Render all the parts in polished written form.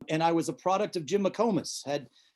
And I was a product of Jim McComas.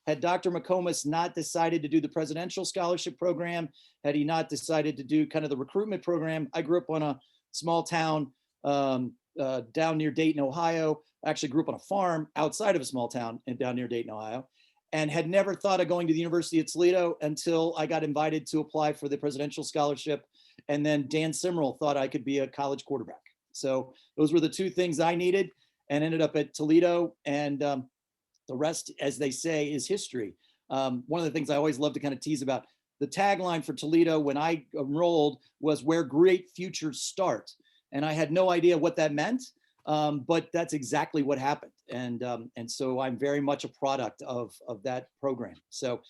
Had Dr. McComas not decided to do the presidential scholarship program, had he not decided to do kind of the recruitment program, I grew up on a small town down near Dayton, Ohio. I actually grew up on a farm outside of a small town and down near Dayton, Ohio, and had never thought of going to the University of Toledo until I got invited to apply for the presidential scholarship. And then Dan Simmerl thought I could be a college quarterback. So those were the two things I needed, and ended up at Toledo. And the rest, as they say, is history. One of the things I always love to kind of tease about, the tagline for Toledo when I enrolled was "Where Great Futures Start." And I had no idea what that meant, but that's exactly what happened. And so I'm very much a product of that program. So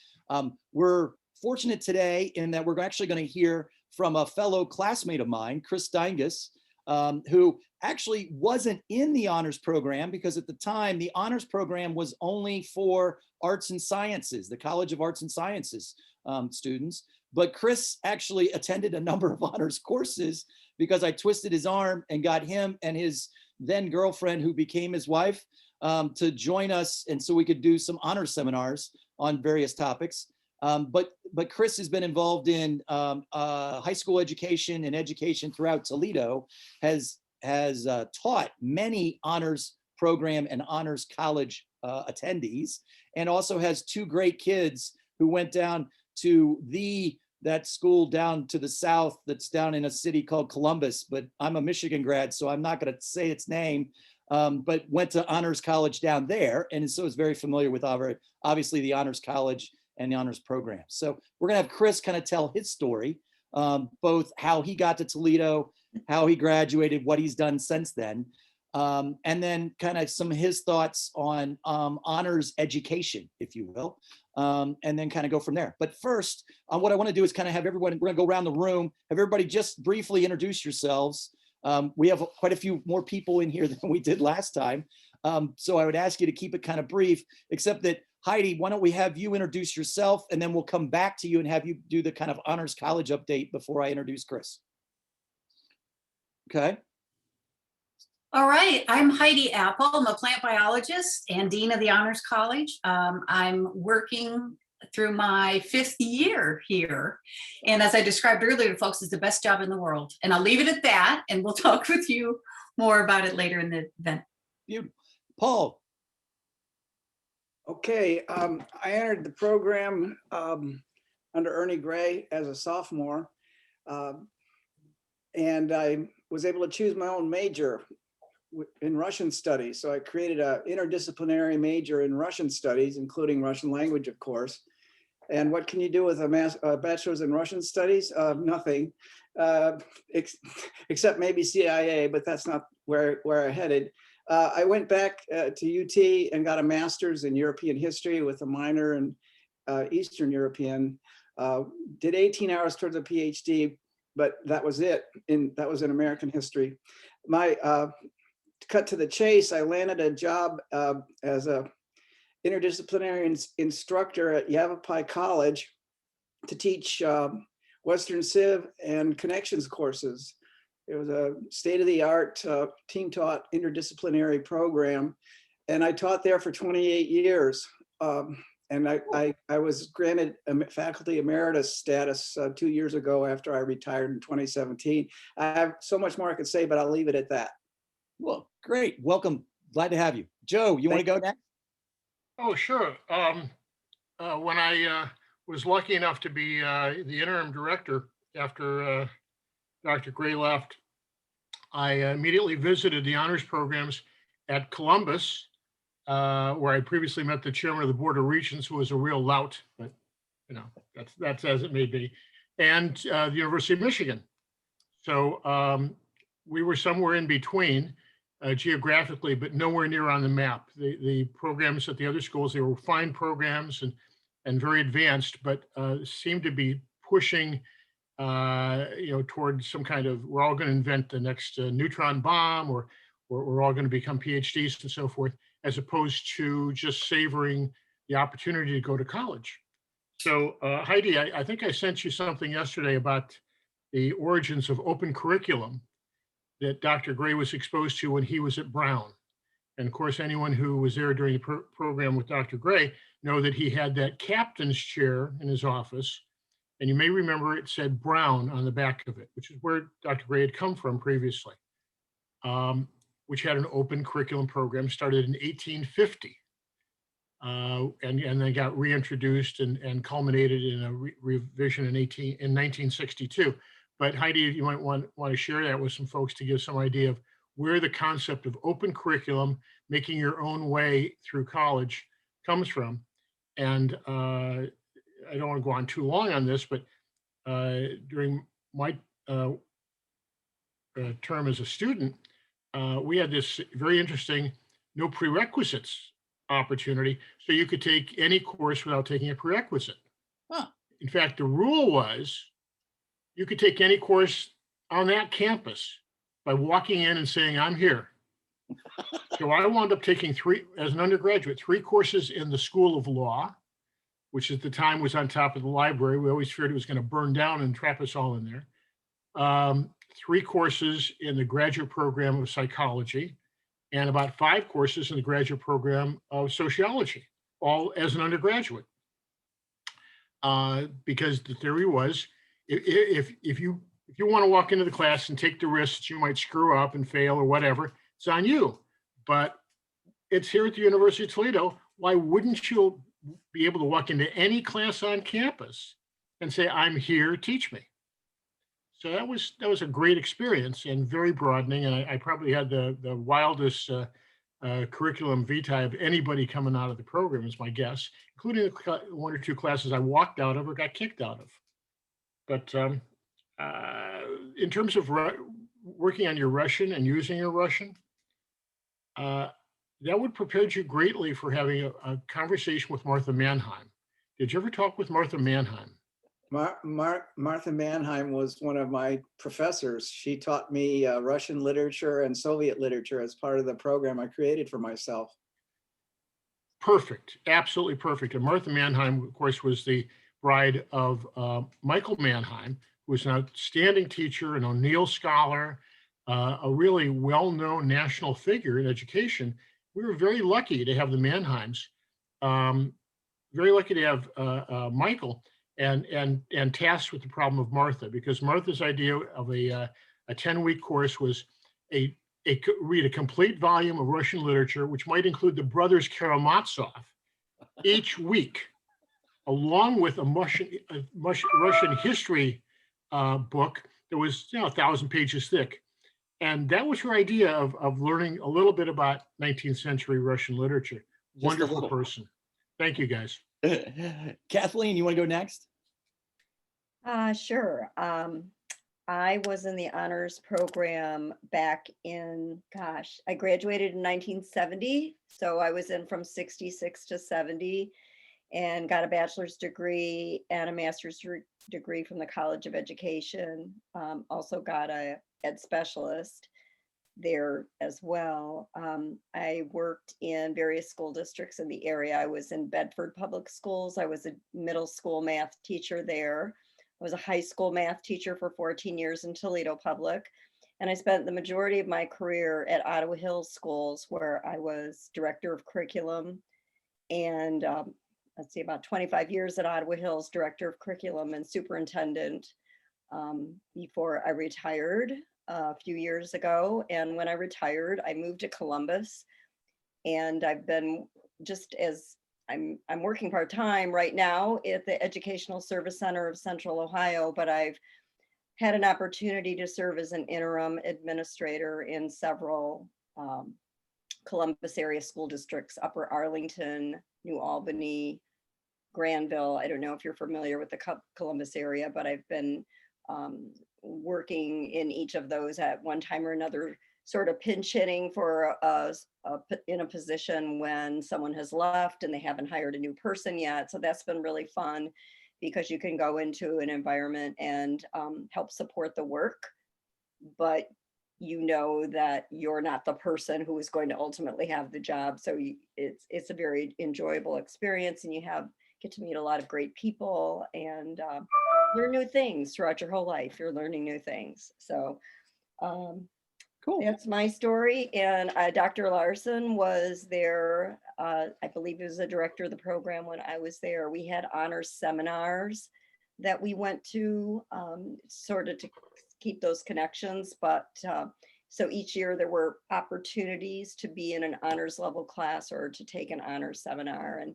we're fortunate today in that we're actually going to hear from a fellow classmate of mine, Chris Dingus, who actually wasn't in the honors program, because at the time the honors program was only for arts and sciences, the College of Arts and Sciences students. But Chris actually attended a number of honors courses because I twisted his arm and got him and his then girlfriend, who became his wife, to join us, and so we could do some honors seminars on various topics. But Chris has been involved in high school education and education throughout Toledo, has taught many honors program and honors college attendees, and also has two great kids who went down to that school down to the south that's down in a city called Columbus, but I'm a Michigan grad, so I'm not going to say its name, but went to honors college down there, and so is very familiar with obviously the honors college and the honors program. So we're gonna have Chris kind of tell his story, both how he got to Toledo, how he graduated, what he's done since then, and then kind of some of his thoughts on honors education, if you will, and then kind of go from there. But first, what I want to do is kind of have everyone, we're going to go around the room, have everybody just briefly introduce yourselves. We have quite a few more people in here than we did last time. So I would ask you to keep it kind of brief, except that Heidi, why don't we have you introduce yourself, and then we'll come back to you and have you do the kind of honors college update before I introduce Chris. Okay. All right, I'm Heidi Apple. I'm a plant biologist and dean of the Honors College. I'm working through my 5th year here. And as I described earlier, folks, it's the best job in the world. And I'll leave it at that, and we'll talk with you more about it later in the event. Beautiful. Paul. Okay, I entered the program under Ernie Gray as a sophomore, and I was able to choose my own major in Russian studies. So I created an interdisciplinary major in Russian studies, including Russian language, of course. And what can you do with a bachelor's in Russian studies? Nothing, except maybe CIA, but that's not where I headed. I went back to UT and got a master's in European history with a minor in Eastern European. Did 18 hours towards a PhD, but that was it. That was in American history. To cut to the chase, I landed a job as a interdisciplinary instructor at Yavapai College to teach Western Civ and connections courses. It was a state-of-the-art team-taught interdisciplinary program, and I taught there for 28 years. And I was granted a faculty emeritus status 2 years ago after I retired in 2017. I have so much more I could say, but I'll leave it at that. Well, great. Welcome. Glad to have you. Joe, you want to go next? Oh, sure. When I was lucky enough to be the interim director after Dr. Gray left, I immediately visited the honors programs at Columbus, where I previously met the chairman of the Board of Regents, who was a real lout, but you know, that's as it may be, and the University of Michigan. So we were somewhere in between geographically, but nowhere near on the map. The programs at the other schools, they were fine programs and very advanced, but seemed to be pushing towards some kind of, we're all going to invent the next neutron bomb, or we're all going to become PhDs and so forth, as opposed to just savoring the opportunity to go to college. So Heidi, I think I sent you something yesterday about the origins of open curriculum that Dr. Gray was exposed to when he was at Brown. And of course, anyone who was there during the program with Dr. Gray know that he had that captain's chair in his office. And you may remember it said Brown on the back of it, which is where Dr. Gray had come from previously, which had an open curriculum program, started in 1850. And then got reintroduced and culminated in a revision in 1962. But Heidi, you might want to share that with some folks to give some idea of where the concept of open curriculum, making your own way through college, comes from. And I don't want to go on too long on this, but during my term as a student, we had this very interesting no prerequisites opportunity, so you could take any course without taking a prerequisite. Huh. In fact, the rule was you could take any course on that campus by walking in and saying, I'm here. So I wound up taking as an undergraduate, 3 courses in the School of Law, which at the time was on top of the library. We always feared it was going to burn down and trap us all in there. 3 courses in the graduate program of psychology, and about 5 courses in the graduate program of sociology, all as an undergraduate. Because the theory was, if you want to walk into the class and take the risks, you might screw up and fail or whatever, it's on you. But it's here at the University of Toledo. Why wouldn't you be able to walk into any class on campus and say, I'm here, teach me? So that was a great experience and very broadening. And I probably had the wildest curriculum vitae of anybody coming out of the program, is my guess, including the 1 or 2 classes I walked out of or got kicked out of. But in terms of working on your Russian and using your Russian, that would prepare you greatly for having a conversation with Martha Mannheim. Did you ever talk with Martha Mannheim? Martha Mannheim was one of my professors. She taught me Russian literature and Soviet literature as part of the program I created for myself. Perfect, absolutely perfect. And Martha Mannheim, of course, was the bride of Michael Mannheim, who was an outstanding teacher, an O'Neill scholar, a really well-known national figure in education. We were very lucky to have the Mannheims, very lucky to have Michael, and tasked with the problem of Martha, because Martha's idea of a 10-week course was read a complete volume of Russian literature, which might include the brothers Karamazov, each week, along with a Russian history book that was 1,000 pages thick. And that was her idea of learning a little bit about 19th century Russian literature. Wonderful person. Thank you, guys. Kathleen, you want to go next? Sure. I was in the honors program back in, I graduated in 1970. So I was in from 66 to 70 and got a bachelor's degree and a master's degree from the College of Education. Also got a ed specialist there as well. I worked in various school districts in the area. I was in Bedford Public Schools. I was a middle school math teacher there. I was a high school math teacher for 14 years in Toledo Public. And I spent the majority of my career at Ottawa Hills Schools, where I was director of curriculum. And let's see, about 25 years at Ottawa Hills, director of curriculum and superintendent before I retired a few years ago. And when I retired, I moved to Columbus. And I've been, just as I'm working part-time right now at the Educational Service Center of Central Ohio, but I've had an opportunity to serve as an interim administrator in several Columbus area school districts, Upper Arlington, New Albany, Granville. I don't know if you're familiar with the Columbus area, but I've been working in each of those at one time or another, sort of pinch hitting for in a position when someone has left and they haven't hired a new person yet. So that's been really fun, because you can go into an environment and help support the work, but you know that you're not the person who is going to ultimately have the job. So it's a very enjoyable experience, and you get to meet a lot of great people and learn new things throughout your whole life. You're learning new things. So Cool. That's my story. And Dr. Larson was there. I believe he was the director of the program when I was there. We had honors seminars that we went to sort of to keep those connections. But so each year there were opportunities to be in an honors level class or to take an honors seminar, and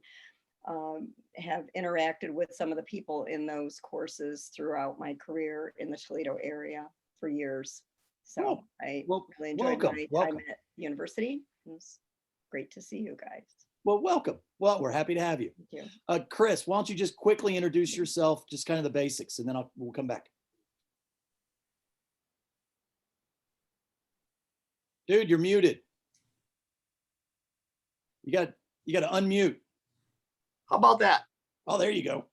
have interacted with some of the people in those courses throughout my career in the Toledo area for years. So Cool. I Well, really enjoyed welcome, my time welcome. at university. It was great to see you guys. Well, welcome. Well, we're happy to have you. Thank you. Chris, why don't you just quickly introduce yourself, just kind of the basics, and then we'll come back. Dude, you're muted. You got to unmute. How about that? Oh, there you go.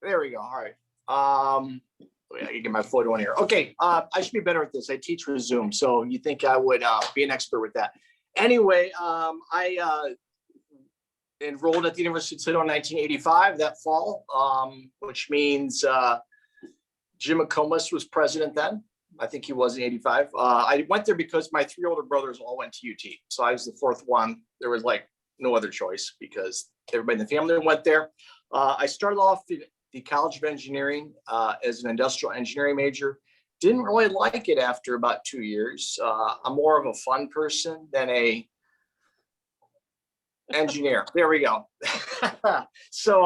There we go. All right. I can get my photo in here. Okay. I should be better at this. I teach with Zoom, so you think I would be an expert with that. Anyway, I enrolled at the University of Toledo in 1985, that fall, which means Jim McComas was president then. I think he was in 85. I went there because my three older brothers all went to UT. So I was the fourth one. There was like no other choice because everybody in the family went there. I started off in the College of Engineering as an industrial engineering major. Didn't really like it after about 2 years. I'm more of a fun person than a engineer. There we go. So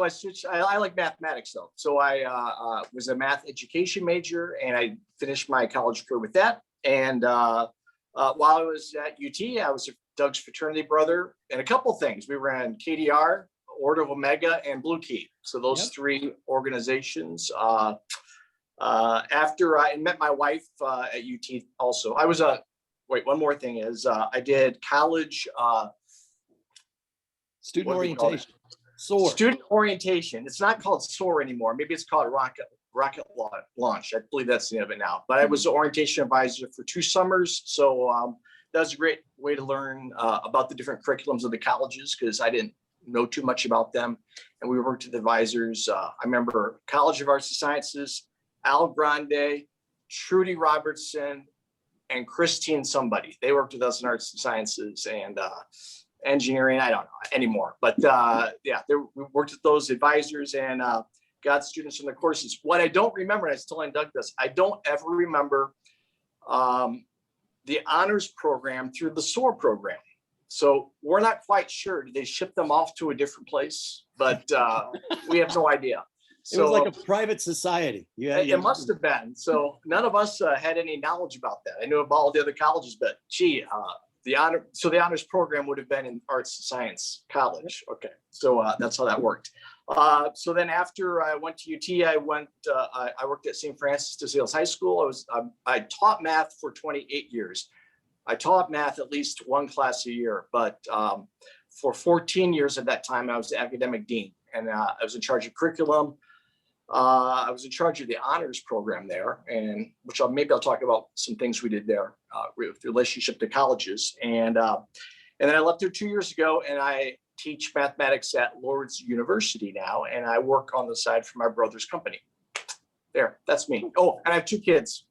I switched. I like mathematics though. So I was a math education major, and I finished my college career with that. And while I was at UT, I was Doug's fraternity brother and a couple things. We ran KDR, Order of Omega, and Blue Key. So those three organizations. After I met my wife at UT, also I was wait. One more thing is I did college student orientation. SOAR. Student orientation. It's not called SOAR anymore. Maybe it's called Rocket Launch. I believe that's the name of it now. But I was an orientation advisor for 2 summers. So that was a great way to learn about the different curriculums of the colleges because I didn't know too much about them. And we worked with advisors. I remember College of Arts and Sciences, Al Grande, Trudy Robertson, and Christine somebody. They worked with us in arts and sciences and engineering. I don't know anymore, but yeah, we worked with those advisors and got students in the courses. What I don't remember, and I was telling Doug this, I don't ever remember the honors program through the SOAR program. So we're not quite sure. Did they ship them off to a different place? But we have no idea. It was like a private society. It must have been. So none of us had any knowledge about that. I knew about all the other colleges, but gee, the honors program would have been in arts and science college. Okay, so that's how that worked. So then after I went to UT, I worked at St. Francis de Sales High School. I taught math for 28 years. I taught math at least one class a year, but for 14 years at that time, I was the academic dean, and I was in charge of curriculum. I was in charge of the honors program there, and which maybe I'll talk about some things we did there with relationship to colleges. And then I left there 2 years ago, and I teach mathematics at Lourdes University now, and I work on the side for my brother's company. There, that's me. Oh, and I have 2 kids.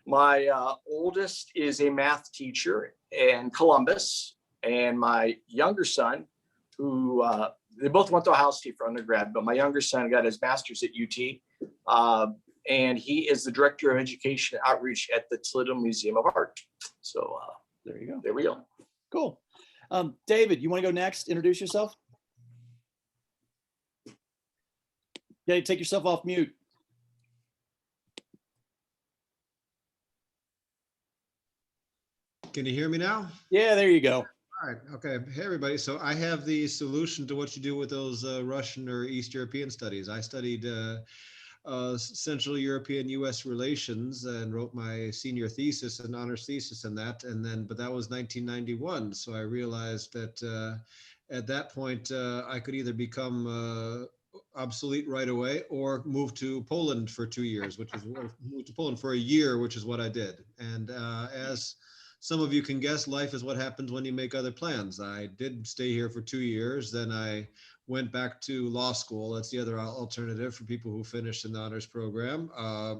My oldest is a math teacher in Columbus, and my younger son, who they both went to Ohio State for undergrad, but my younger son got his master's at UT, and he is the director of education and outreach at the Toledo Museum of Art. So there you go. There we go. Cool. David, you want to go next? Introduce yourself. Okay, take yourself off mute. Can you hear me now? Yeah, there you go. All right. Okay. Hey, everybody. So I have the solution to what you do with those Russian or East European studies. I studied Central European U.S. relations and wrote my senior thesis and honors thesis in that. But that was 1991. So I realized that at that point, I could either become obsolete right away or move to Poland for 2 years, move to Poland for a year, which is what I did. And as some of you can guess, life is what happens when you make other plans. I did stay here for 2 years. Then I went back to law school. That's the other alternative for people who finished in the honors program,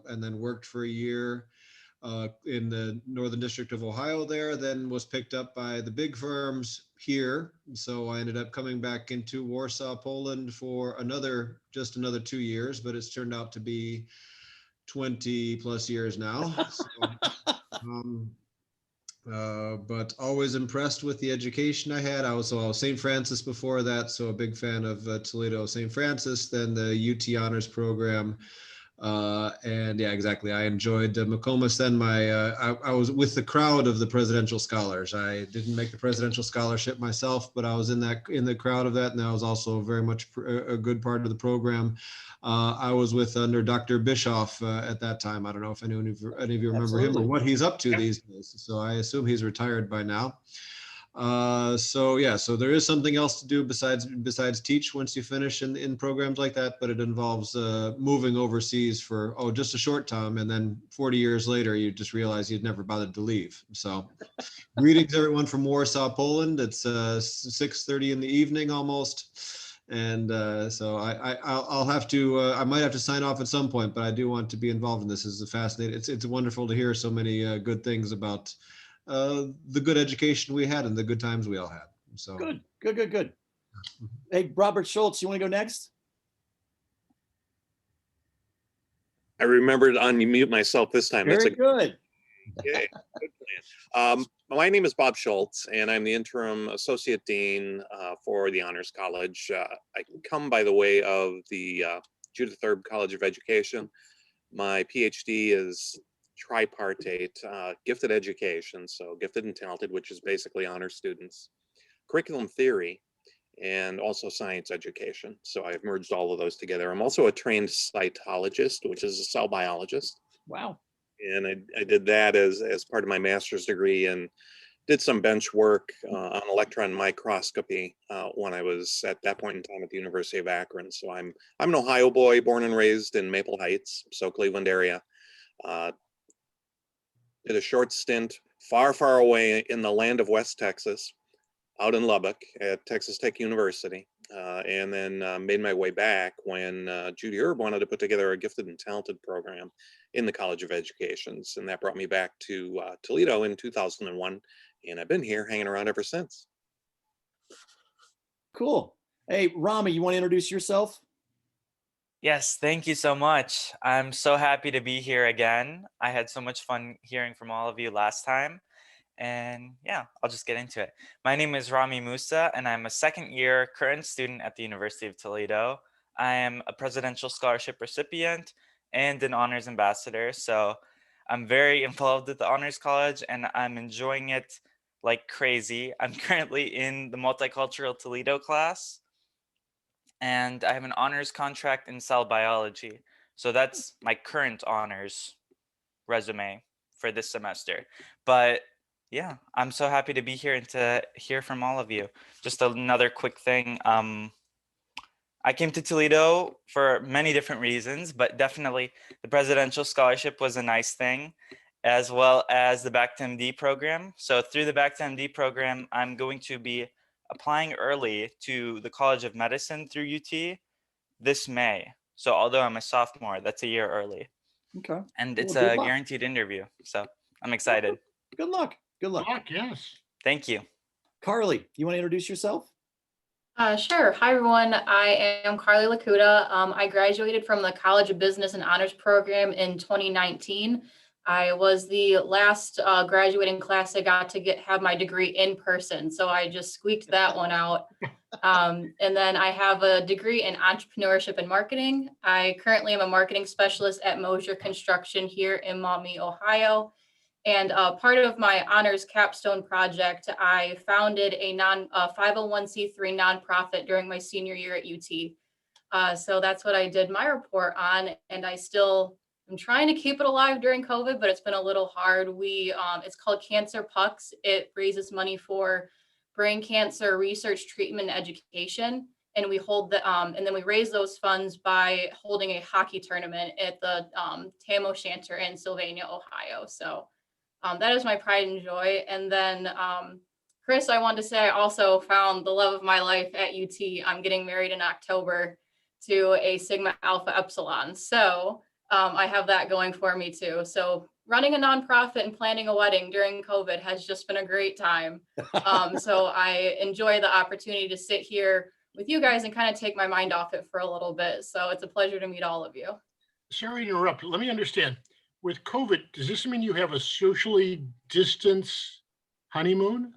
and then worked for a year in the Northern District of Ohio there, then was picked up by the big firms here. So I ended up coming back into Warsaw, Poland for just another 2 years, but it's turned out to be 20 plus years now. So, but always impressed with the education I had. I was St. Francis before that, so a big fan of Toledo St. Francis, then the UT Honors Program. And yeah, exactly. I enjoyed McComas. Then I was with the crowd of the presidential scholars. I didn't make the presidential scholarship myself, but I was in the crowd of that, and that was also very much a good part of the program. I was under Dr. Bischoff at that time. I don't know if any of you remember him or what he's up to these days. So I assume he's retired by now. So there is something else to do besides teach once you finish in programs like that, but it involves moving overseas for just a short time, and then 40 years later you just realize you'd never bothered to leave. So greetings everyone from Warsaw, Poland. It's 6:30 in the evening almost. And so I'll have to, I might have to sign off at some point, but I do want to be involved in this. It's fascinating. It's wonderful to hear so many good things about the good education we had and the good times we all had. So Good. Hey, Robert Schultz, you want to go next? I remembered to unmute myself this time. Very good. Okay, good plan. My name is Bob Schultz, and I'm the interim associate dean for the Honors College. I come by the way of the Judith Thurb College of Education. My PhD is tripartite, gifted education, so gifted and talented, which is basically honor students, curriculum theory, and also science education. So I've merged all of those together. I'm also a trained cytologist, which is a cell biologist. Wow. And I did that as part of my master's degree, and did some bench work on electron microscopy when I was at that point in time at the University of Akron. So I'm an Ohio boy, born and raised in Maple Heights, so Cleveland area. Did a short stint far, far away in the land of West Texas, out in Lubbock at Texas Tech University, and then made my way back when Judy Erb wanted to put together a gifted and talented program in the College of Educations, and that brought me back to Toledo in 2001, and I've been here hanging around ever since. Cool. Hey, Rami, you want to introduce yourself? Yes, thank you so much. I'm so happy to be here again. I had so much fun hearing from all of you last time. And yeah, I'll just get into it. My name is Rami Musa, and I'm a second-year current student at the University of Toledo. I am a presidential scholarship recipient and an honors ambassador. So I'm very involved with the Honors College, and I'm enjoying it like crazy. I'm currently in the Multicultural Toledo class, and I have an honors contract in cell biology. So that's my current honors resume for this semester. But yeah, I'm so happy to be here and to hear from all of you. Just another quick thing. I came to Toledo for many different reasons, but definitely the presidential scholarship was a nice thing, as well as the Back to MD program. So through the Back to MD program, I'm going to be applying early to the College of Medicine through UT this May. So although I'm a sophomore, that's a year early. Okay. And it's Well, a good luck. guaranteed interview. So I'm excited. Good luck. Good luck. Yes. Thank you. Carly, you want to introduce yourself? Sure. Hi, everyone. I am Carly Lakuta. I graduated from the College of Business and Honors Program in 2019. I was the last graduating class I got to have my degree in person, so I just squeaked that one out. And then I have a degree in entrepreneurship and marketing. I currently am a marketing specialist at Mosier Construction here in Maumee, Ohio. And part of my honors capstone project, I founded a 501c3 nonprofit during my senior year at UT. So that's what I did my report on, and I'm trying to keep it alive during COVID, but it's been a little hard. It's called Cancer Pucks. It raises money for brain cancer research, treatment, and education. And we hold and then we raise those funds by holding a hockey tournament at the Tam O'Shanter in Sylvania, Ohio. So that is my pride and joy. And then, Chris, I wanted to say I also found the love of my life at UT. I'm getting married in October to a Sigma Alpha Epsilon. So I have that going for me too. So running a nonprofit and planning a wedding during COVID has just been a great time. So I enjoy the opportunity to sit here with you guys and kind of take my mind off it for a little bit. So it's a pleasure to meet all of you. Sorry to interrupt. Let me understand. With COVID, does this mean you have a socially distanced honeymoon?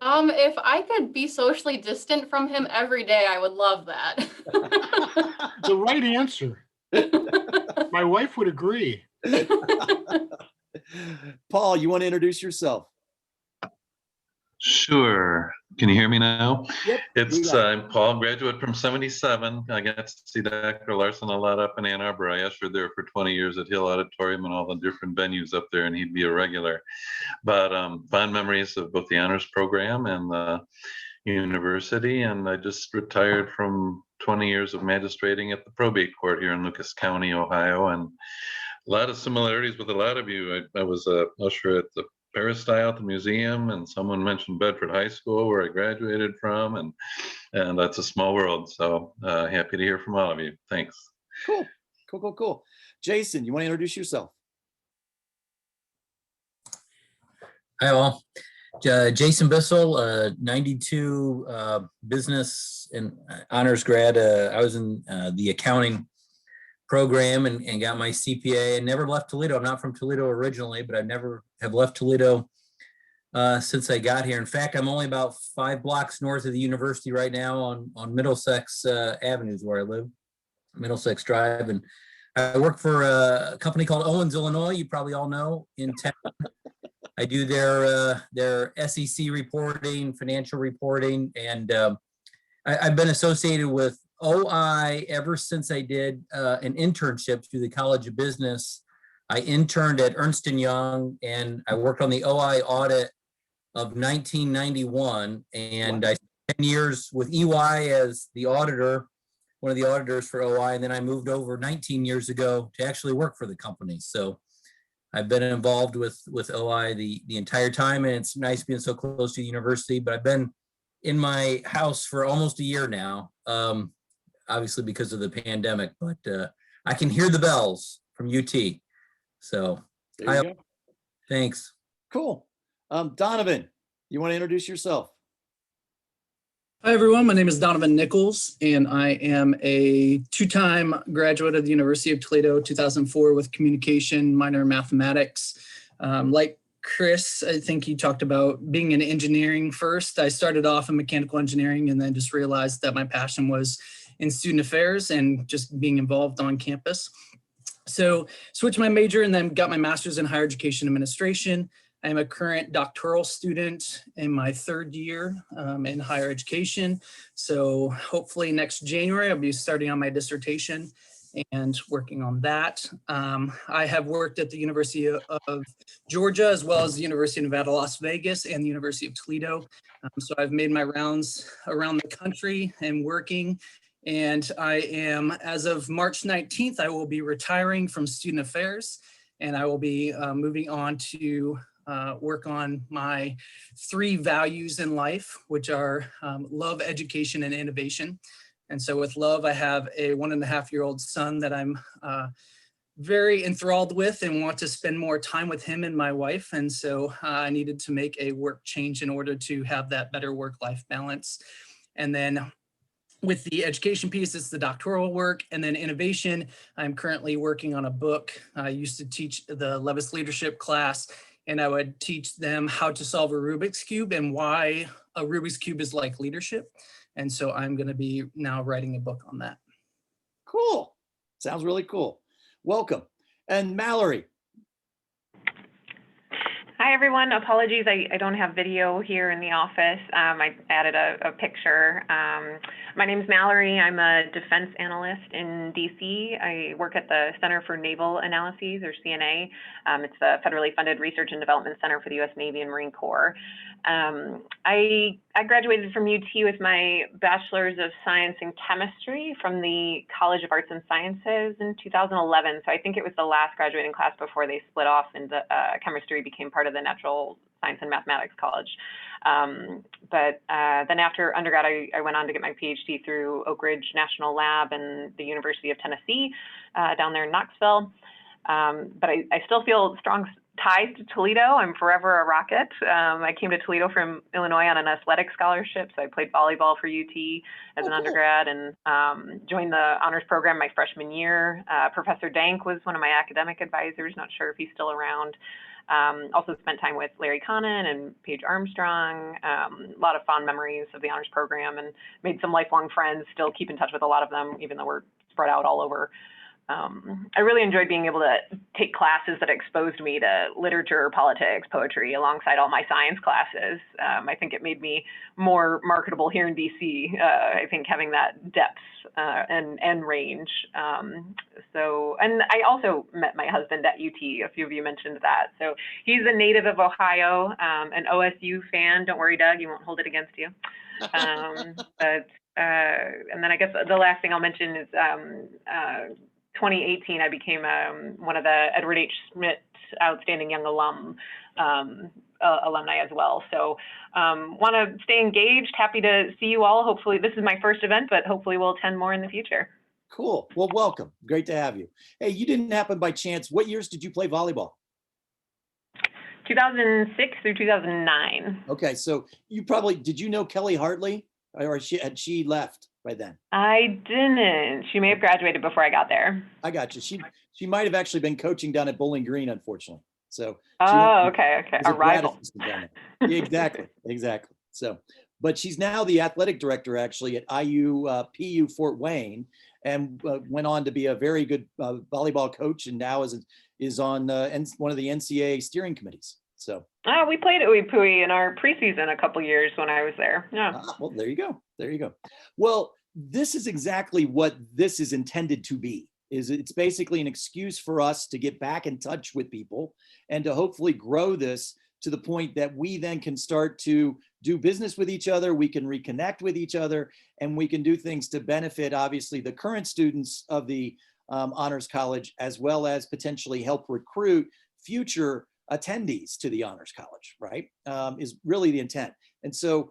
If I could be socially distant from him every day, I would love that. The right answer. My wife would agree. Paul, you want to introduce yourself? Sure. Can you hear me now? Yep. It's I'm Paul, graduate from 77. I got to see Dr. Larson a lot up in Ann Arbor. I ushered there for 20 years at Hill Auditorium and all the different venues up there, and he'd be a regular. But fond memories of both the honors program and the university. And I just retired from 20 years of magistrating at the probate court here in Lucas County, Ohio, and a lot of similarities with a lot of you. I was a usher at the Peristyle at the museum, and someone mentioned Bedford High School where I graduated from, and that's a small world. So happy to hear from all of you. Thanks. Cool. Jason, you want to introduce yourself? Hi all. Jason Bissell, 92 business and honors grad. I was in the accounting program and got my CPA and never left Toledo. I'm not from Toledo originally, but I never have left Toledo since I got here. In fact, I'm only about 5 blocks north of the university right now on Middlesex Avenue is where I live, Middlesex Drive. And I work for a company called Owens, Illinois. You probably all know in town. I do their SEC reporting, financial reporting, and I've been associated with OI ever since I did an internship through the College of Business. I interned at Ernst & Young, and I worked on the OI audit of 1991, and I spent 10 years with EY as the auditor, one of the auditors for OI, and then I moved over 19 years ago to actually work for the company. So I've been involved with OI the entire time, and it's nice being so close to the university, but I've been in my house for almost a year now, obviously because of the pandemic, but I can hear the bells from UT. So There you go. Thanks. Cool. Donovan, you want to introduce yourself? Hi, everyone. My name is Donovan Nichols, and I am a 2-time graduate of the University of Toledo, 2004, with communication, minor in mathematics. Like Chris, I think he talked about being in engineering first. I started off in mechanical engineering and then just realized that my passion was in student affairs and just being involved on campus. So switched my major and then got my master's in higher education administration. I am a current doctoral student in my 3rd year in higher education. So hopefully next January, I'll be starting on my dissertation and working on that. I have worked at the University of Georgia, as well as the University of Nevada, Las Vegas, and the University of Toledo. So I've made my rounds around the country and working. And I am, as of March 19th, I will be retiring from student affairs, and I will be moving on to work on my 3 values in life, which are love, education, and innovation. And so with love, I have a 1.5-year-old son that I'm very enthralled with and want to spend more time with him and my wife. And so I needed to make a work change in order to have that better work-life balance. And then with the education piece, it's the doctoral work, and then innovation. I'm currently working on a book. I used to teach the Levis leadership class, and I would teach them how to solve a Rubik's Cube and why a Rubik's Cube is like leadership. And so I'm going to be now writing a book on that. Cool. Sounds really cool. Welcome. And Mallory. Hi, everyone. Apologies, I don't have video here in the office. I added a picture. My name is Mallory. I'm a defense analyst in DC. I work at the Center for Naval Analyses, or CNA. It's the federally funded research and development center for the U.S. Navy and Marine Corps. I graduated from UT with my Bachelor's of Science in Chemistry from the College of Arts and Sciences in 2011. So I think it was the last graduating class before they split off and chemistry became part of the Natural Science and Mathematics College. But then after undergrad, I went on to get my PhD through Oak Ridge National Lab and the University of Tennessee down there in Knoxville. But I still feel strong ties to Toledo. I'm forever a Rocket. I came to Toledo from Illinois on an athletic scholarship, so I played volleyball for UT as an undergrad, and joined the honors program my freshman year. Professor Dank was one of my academic advisors, not sure if he's still around. Also spent time with Larry Connon and Paige Armstrong. A lot of fond memories of the honors program, and made some lifelong friends, still keep in touch with a lot of them, even though we're spread out all over. I really enjoyed being able to take classes that exposed me to literature, politics, poetry, alongside all my science classes. I think it made me more marketable here in DC. I think having that depth and range. And I also met my husband at UT. A few of you mentioned that. So he's a native of Ohio, an OSU fan. Don't worry, Doug, he won't hold it against you. And then I guess the last thing I'll mention is 2018, I became one of the Edward H. Smith Outstanding Young Alumni as well. So want to stay engaged. Happy to see you all. Hopefully, this is my first event, but hopefully we'll attend more in the future. Cool. Well, welcome. Great to have you. Hey, you didn't happen by chance. What years did you play volleyball? 2006 through 2009. Okay, so did you know Kelly Hartley, or had she left by then? I didn't. She may have graduated before I got there. I got you. She might have actually been coaching down at Bowling Green, unfortunately. So. Okay. A rival. Exactly. So, but she's now the athletic director actually at PU Fort Wayne, and went on to be a very good volleyball coach, and now is on one of the NCAA steering committees. So. We played at Uipui in our preseason a couple years when I was there. Yeah. Well, there you go. Well, this is exactly what this is intended to be. It's basically an excuse for us to get back in touch with people and to hopefully grow this to the point that we then can start to do business with each other. We can reconnect with each other, and we can do things to benefit, obviously, the current students of the Honors College, as well as potentially help recruit future attendees to the Honors College, right? Is really the intent. And so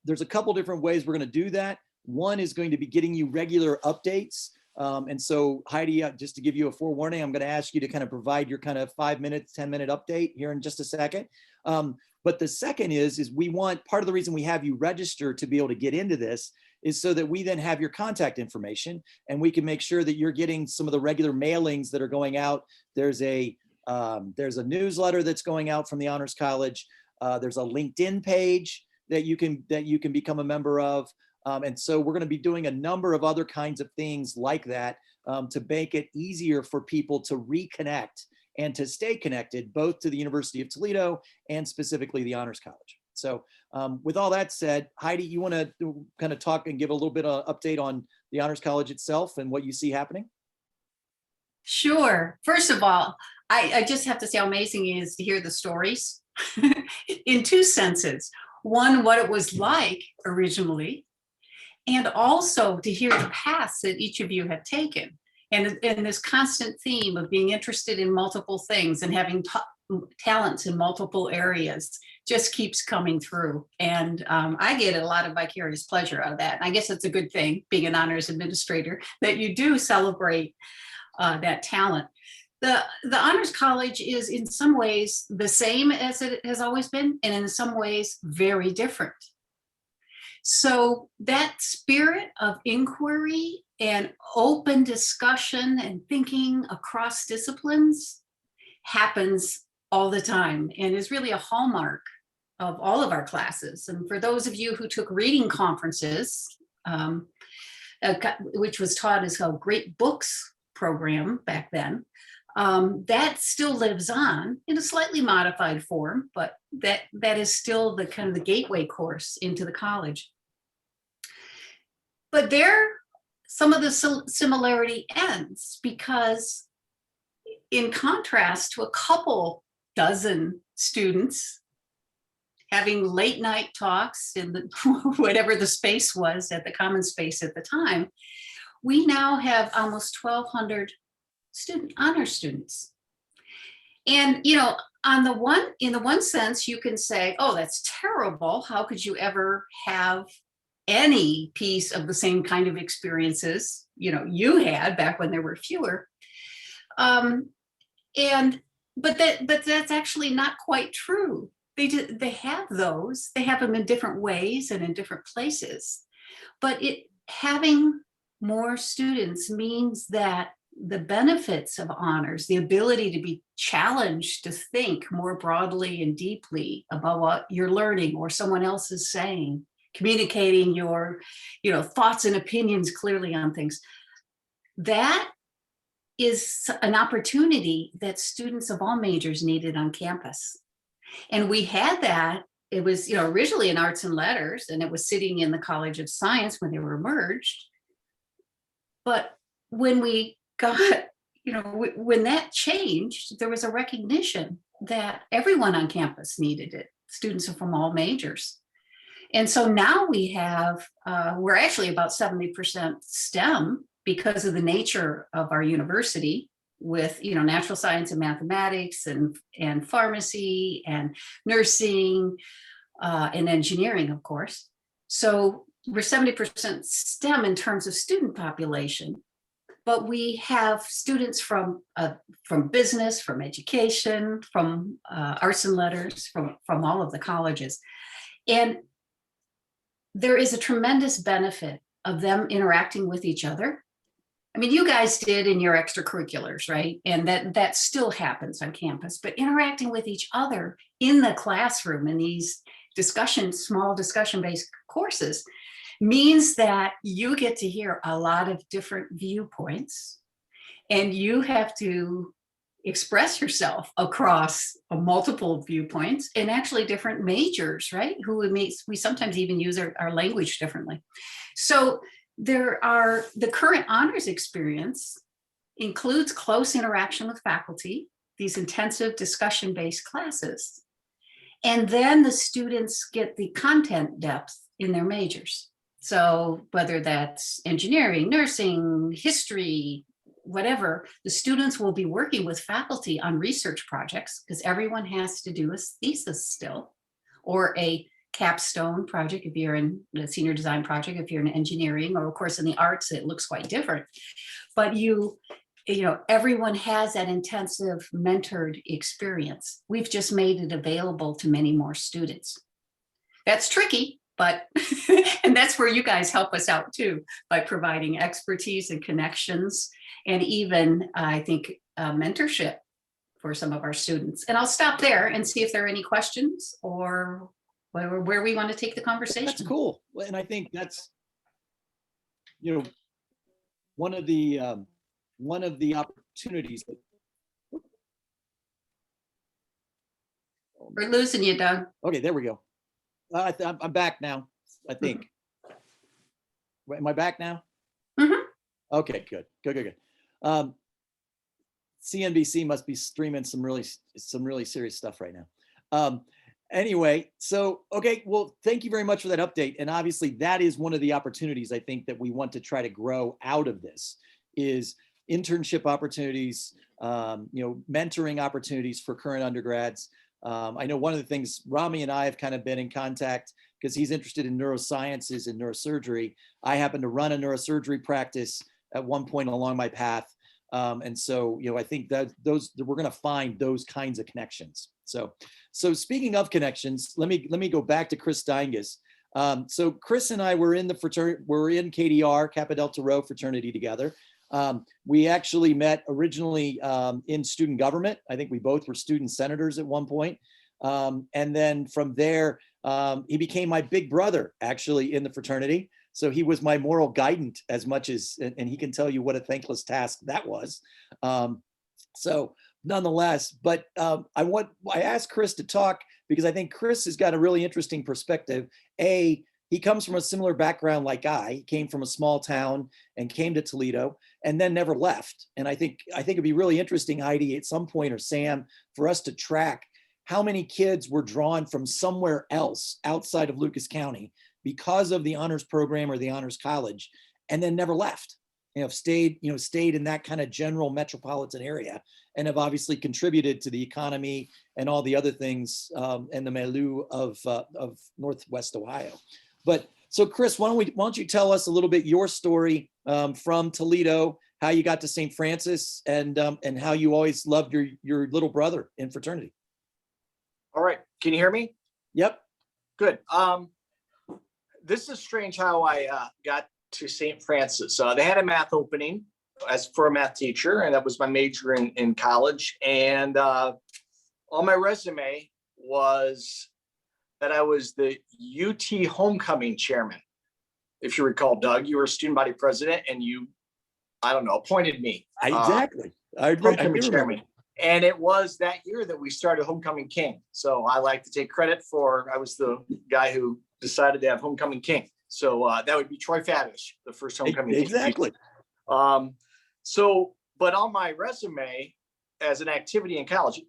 there's a couple different ways we're going to do that. One is going to be getting you regular updates. And so Heidi, just to give you a forewarning, I'm going to ask you to kind of provide your kind of 5 minutes, 10-minute update here in just a second. But the second is we want, part of the reason we have you register to be able to get into this is so that we then have your contact information, and we can make sure that you're getting some of the regular mailings that are going out. There's a newsletter that's going out from the Honors College. There's a LinkedIn page that you can become a member of. And so we're going to be doing a number of other kinds of things like that to make it easier for people to reconnect and to stay connected, both to the University of Toledo and specifically the Honors College. So with all that said, Heidi, you want to kind of talk and give a little bit of update on the Honors College itself and what you see happening? Sure. First of all, I just have to say how amazing it is to hear the stories in two senses. One, what it was like originally, and also to hear the paths that each of you have taken. And this constant theme of being interested in multiple things and having talents in multiple areas just keeps coming through. And I get a lot of vicarious pleasure out of that. And I guess it's a good thing, being an honors administrator, that you do celebrate that talent. The Honors College is in some ways the same as it has always been, and in some ways very different. So that spirit of inquiry and open discussion and thinking across disciplines happens all the time and is really a hallmark of all of our classes. And for those of you who took reading conferences, which was taught as a great books program back then, that still lives on in a slightly modified form, but that is still the kind of the gateway course into the college. But there, some of the similarity ends, because in contrast to a couple dozen students having late night talks in whatever the space was at the common space at the time, we now have almost 1,200 honor students. And, you know, in the one sense, you can say, oh, that's terrible. How could you ever have any piece of the same kind of experiences, you know, you had back when there were fewer? But that's actually not quite true. They have those, they have them in different ways and in different places. But having more students means that the benefits of honors, the ability to be challenged to think more broadly and deeply about what you're learning or someone else is saying, communicating your, thoughts and opinions clearly on things, that is an opportunity that students of all majors needed on campus. And we had that. It was, originally in arts and letters, and it was sitting in the College of Science when they were merged. But when we got, when that changed, there was a recognition that everyone on campus needed it, students from all majors. And so now we have, we're actually about 70% STEM because of the nature of our university, with natural science and mathematics and pharmacy and nursing and engineering, of course. So we're 70% STEM in terms of student population, but we have students from business, from education, from arts and letters, from all of the colleges. And there is a tremendous benefit of them interacting with each other. I mean, you guys did in your extracurriculars, right? And that still happens on campus, but interacting with each other in the classroom in these small discussion-based courses means that you get to hear a lot of different viewpoints, and you have to express yourself across multiple viewpoints and actually different majors, right? We sometimes even use our language differently. So the current honors experience includes close interaction with faculty, these intensive discussion-based classes, and then the students get the content depth in their majors. So whether that's engineering, nursing, history, whatever, the students will be working with faculty on research projects, because everyone has to do a thesis still, or a capstone project if you're in the senior design project, if you're in engineering, or of course in the arts, it looks quite different. But everyone has that intensive mentored experience. We've just made it available to many more students. That's tricky, but and that's where you guys help us out too, by providing expertise and connections, and even I think mentorship for some of our students. And I'll stop there and see if there are any questions or where we want to take the conversation. That's cool. And I think that's, one of the opportunities. We're losing you, Doug. Okay, there we go. I'm back now, I think. Am I back now? Mm-hmm. Okay, good. CNBC must be streaming some really serious stuff right now. Anyway, so, okay, well, thank you very much for that update. And obviously that is one of the opportunities I think that we want to try to grow out of this is internship opportunities, mentoring opportunities for current undergrads. I know one of the things Rami and I have kind of been in contact because he's interested in neurosciences and neurosurgery. I happen to run a neurosurgery practice at one point along my path. And so, I think that we're going to find those kinds of connections. So speaking of connections, let me go back to Chris Deinges. So Chris and I were in the fraternity, we're in KDR, Kappa Delta Rho fraternity together. We actually met originally in student government. I think we both were student senators at one point. And then from there, he became my big brother actually in the fraternity. So he was my moral guidant as much as, and he can tell you what a thankless task that was. So nonetheless, but I asked Chris to talk because I think Chris has got a really interesting perspective. He comes from a similar background like I. He came from a small town and came to Toledo and then never left. And I think it'd be really interesting, Heidi, at some point, or Sam, for us to track how many kids were drawn from somewhere else outside of Lucas County because of the honors program or the honors college, and then never left. Stayed in that kind of general metropolitan area, and have obviously contributed to the economy and all the other things and the milieu of Northwest Ohio. But so Chris, why don't you tell us a little bit your story from Toledo, how you got to St. Francis and how you always loved your little brother in fraternity. All right. Can you hear me? Yep. Good. This is strange how I got to St. Francis. They had a math opening as for a math teacher, and that was my major in college. And on my resume was that I was the UT homecoming chairman. If you recall, Doug, you were a student body president, and you, I don't know, appointed me. Exactly. Homecoming chairman. And it was that year that we started Homecoming King. So I like to take credit for, I was the guy who decided to have Homecoming King. So that would be Troy Favish, the first Homecoming King. Exactly. But on my resume as an activity in college,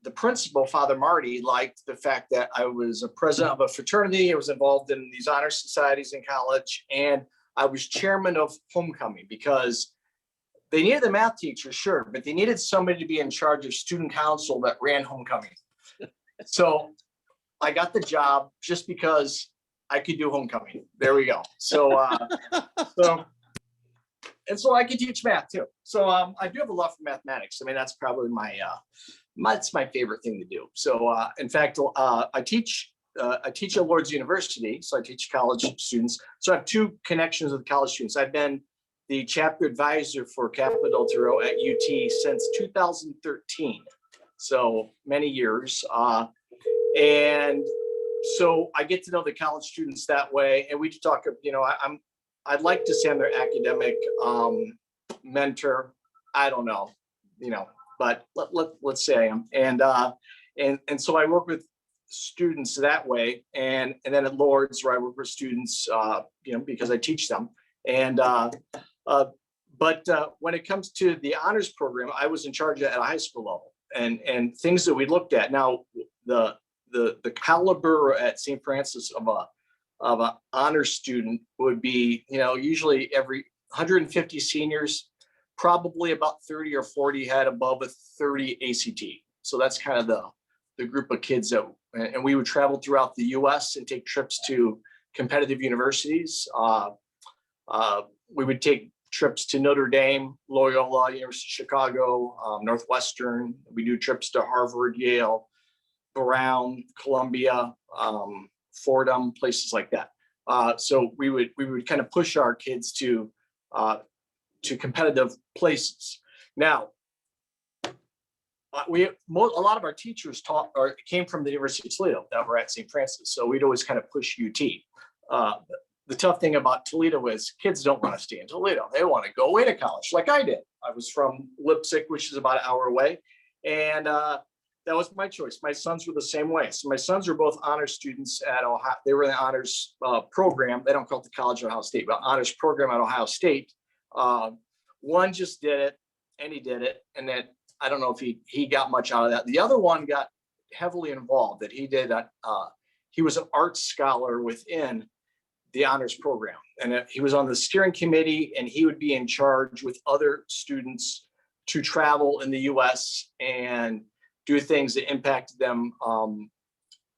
the principal, Father Marty, liked the fact that I was a president of a fraternity. I was involved in these honor societies in college, and I was chairman of Homecoming because they needed a math teacher, sure, but they needed somebody to be in charge of student council that ran Homecoming. So I got the job just because I could do Homecoming. There we go. So I could teach math too. So I do have a love for mathematics. I mean, that's probably that's my favorite thing to do. So in fact, I teach at Lourdes University. So I teach college students. So I have two connections with college students. I've been the chapter advisor for Kappa Delta Rho at UT since 2013. So many years. And so I get to know the college students that way. And we talk, I'd like to say I'm their academic mentor. I don't know, but let's say I am. And so I work with students that way. And then at Lourdes, where I work with students, because I teach them. And but when it comes to the honors program, I was in charge at a high school level, and things that we looked at. Now the caliber at St. Francis of an honors student would be, usually every 150 seniors, probably about 30 or 40 had above a 30 ACT. So that's kind of the group of kids and we would travel throughout the US and take trips to competitive universities. We would take trips to Notre Dame, Loyola, University of Chicago, Northwestern. We do trips to Harvard, Yale, Brown, Columbia, Fordham, places like that. So we would kind of push our kids to competitive places. Now, a lot of our teachers came from the University of Toledo that were at St. Francis. So we'd always kind of push UT. The tough thing about Toledo is kids don't want to stay in Toledo. They want to go away to college like I did. I was from Leipzig, which is about an hour away. And that was my choice. My sons were the same way. So my sons are both honors students at Ohio. They were in the honors program. They don't call it the College of Ohio State, but honors program at Ohio State. One just did it and he did it. And then I don't know if he got much out of that. The other one got heavily involved that he did. He was an arts scholar within the honors program. And he was on the steering committee, and he would be in charge with other students to travel in the US and do things that impacted them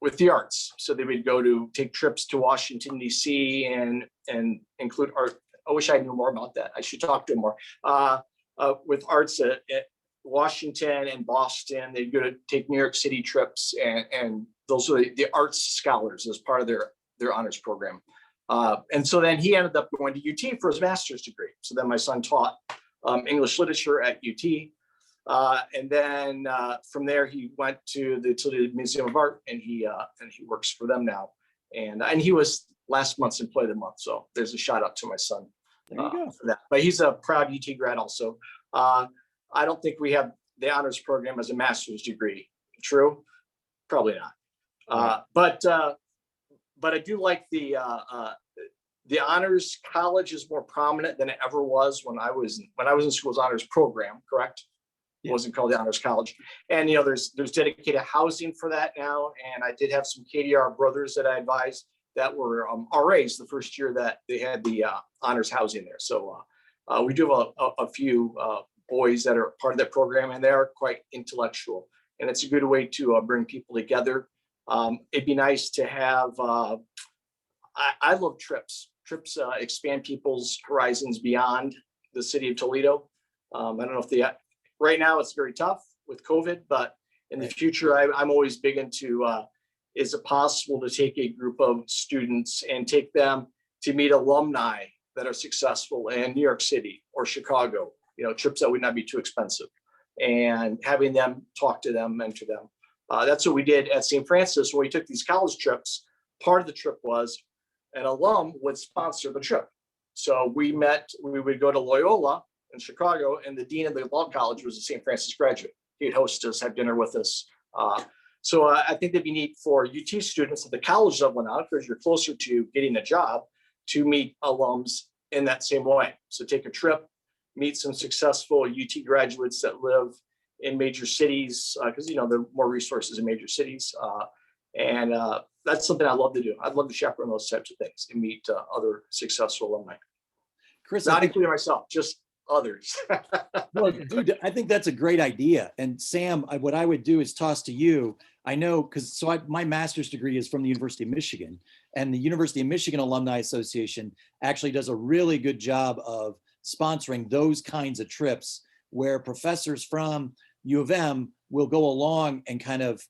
with the arts. So they would take trips to Washington, DC and include art. I wish I knew more about that. I should talk to him more. With arts at Washington and Boston, they'd go to take New York City trips, and those are the arts scholars as part of their honors program. And so then he ended up going to UT for his master's degree. So then my son taught English literature at UT. And then from there, he went to the Toledo Museum of Art, and he works for them now. And he was last month's Employee of the Month. So there's a shout out to my son for that. But he's a proud UT grad also. I don't think we have the honors program as a master's degree. True? Probably not. But I do like the honors college is more prominent than it ever was when I was in school's honors program, correct? It wasn't called the honors college. And there's dedicated housing for that now. And I did have some KDR brothers that I advised that were RAs the first year that they had the honors housing there. So we do have a few boys that are part of that program, and they are quite intellectual. And it's a good way to bring people together. It'd be nice to have, I love trips. Trips expand people's horizons beyond the city of Toledo. I don't know if right now it's very tough with COVID, but in the future, I'm always big into, is it possible to take a group of students and take them to meet alumni that are successful in New York City or Chicago, trips that would not be too expensive, and having them talk to them, mentor them. That's what we did at St. Francis when we took these college trips. Part of the trip was an alum would sponsor the trip. So we would go to Loyola in Chicago, and the dean of the law college was a St. Francis graduate. He'd host us, have dinner with us. So I think that'd be neat for UT students at the college level now, because you're closer to getting a job, to meet alums in that same way. So take a trip, meet some successful UT graduates that live in major cities, because there are more resources in major cities. And that's something I love to do. I'd love to chaperone those types of things and meet other successful alumni. Chris, Not including myself, just others. Well, dude, I think that's a great idea. And Sam, what I would do is toss to you. I know, because my master's degree is from the University of Michigan, and the University of Michigan Alumni Association actually does a really good job of sponsoring those kinds of trips where professors from U of M will go along and kind of,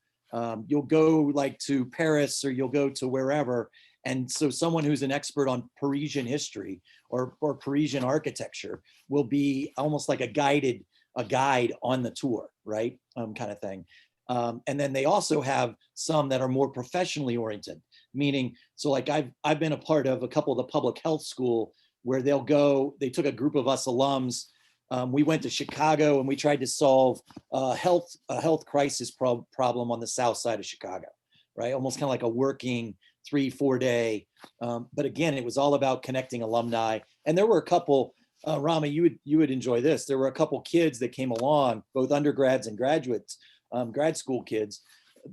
you'll go like to Paris or you'll go to wherever. And so someone who's an expert on Parisian history or Parisian architecture will be almost like a guide on the tour, right? Kind of thing. And then they also have some that are more professionally oriented, meaning, so like I've been a part of a couple of the public health school where they took a group of us alums. We went to Chicago and we tried to solve a health crisis problem on the south side of Chicago, right? Almost kind of like a working 3-4 day. But again, it was all about connecting alumni. And there were a couple, Rama, you would enjoy this. There were a couple kids that came along, both undergrads and graduates, grad school kids,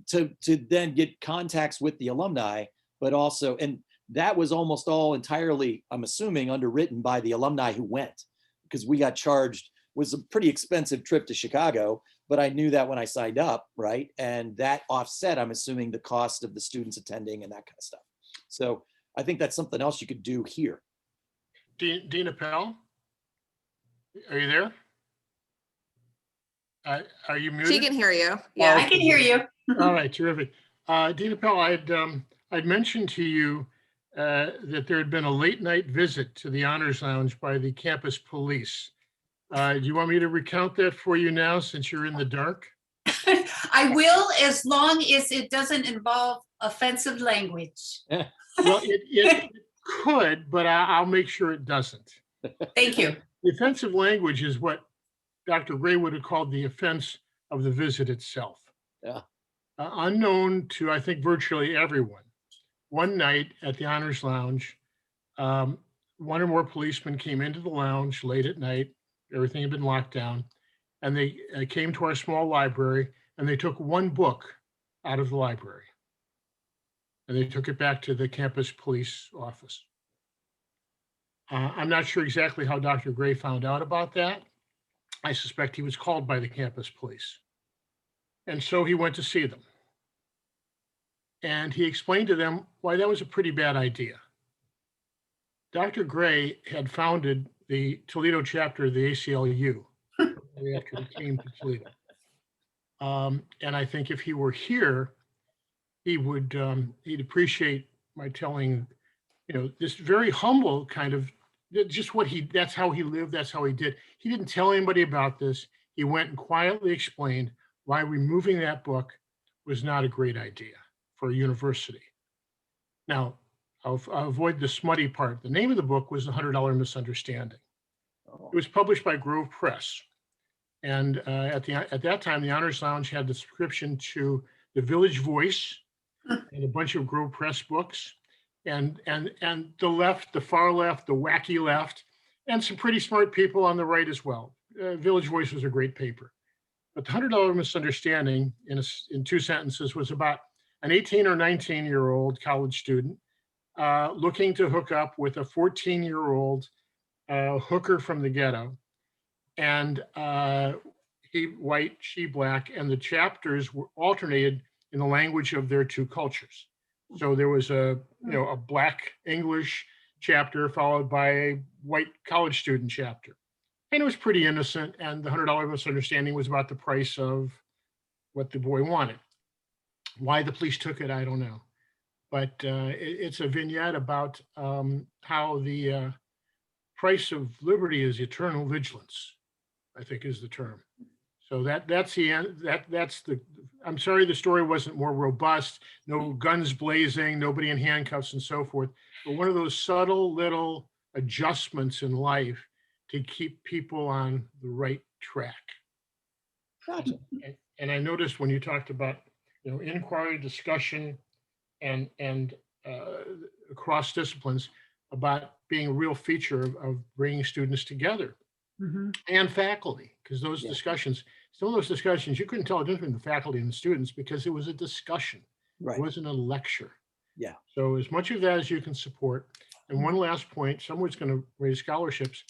to then get contacts with the alumni, but also, and that was almost all entirely, I'm assuming, underwritten by the alumni who went, because we got charged, was a pretty expensive trip to Chicago, but I knew that when I signed up, right? And that offset, I'm assuming, the cost of the students attending and that kind of stuff. So I think that's something else you could do here. Dina Pell, are you there? Are you muted? She can hear you. Yeah, I can hear you. All right, terrific. Dina Pell, I'd mentioned to you that there had been a late night visit to the Honors Lounge by the campus police. Do you want me to recount that for you now, since you're in the dark? I will, as long as it doesn't involve offensive language. Well, it could, but I'll make sure it doesn't. Thank you. The offensive language is what Dr. Gray would have called the offense of the visit itself. Yeah. Unknown to, I think, virtually everyone. One night at the Honors Lounge, one or more policemen came into the lounge late at night. Everything had been locked down. And they came to our small library and they took one book out of the library. And they took it back to the campus police office. I'm not sure exactly how Dr. Gray found out about that. I suspect he was called by the campus police. And so he went to see them. And he explained to them why that was a pretty bad idea. Dr. Gray had founded the Toledo chapter of the ACLU after he came to Toledo. And I think if he were here, he'd appreciate my telling, this very humble kind of, just that's how he lived, that's how he did. He didn't tell anybody about this. He went and quietly explained why removing that book was not a great idea for a university. Now, I'll avoid the smutty part. The name of the book was The $100 Misunderstanding. It was published by Grove Press. And at that time, the Honors Lounge had the subscription to The Village Voice and a bunch of Grove Press books, and the left, the far left, the wacky left, and some pretty smart people on the right as well. Village Voice was a great paper. But The $100 Misunderstanding, in 2 sentences, was about an 18 or 19-year-old college student looking to hook up with a 14-year-old hooker from the ghetto. And he white, she black, and the chapters were alternated in the language of their two cultures. So there was a black English chapter followed by a white college student chapter. And it was pretty innocent. And the $100 misunderstanding was about the price of what the boy wanted. Why the police took it, I don't know. But it's a vignette about how the price of liberty is eternal vigilance, I think is the term. So that's the end. That's the. I'm sorry the story wasn't more robust. No guns blazing, nobody in handcuffs, and so forth. But one of those subtle little adjustments in life to keep people on the right track. Gotcha. And I noticed when you talked about, inquiry, discussion, and across disciplines, about being a real feature of bringing students together and faculty, because those discussions, some of those discussions, you couldn't tell the difference between the faculty and the students because it was a discussion. Right. It wasn't a lecture. Yeah. So as much of that as you can support. And one last point, someone's going to raise scholarships.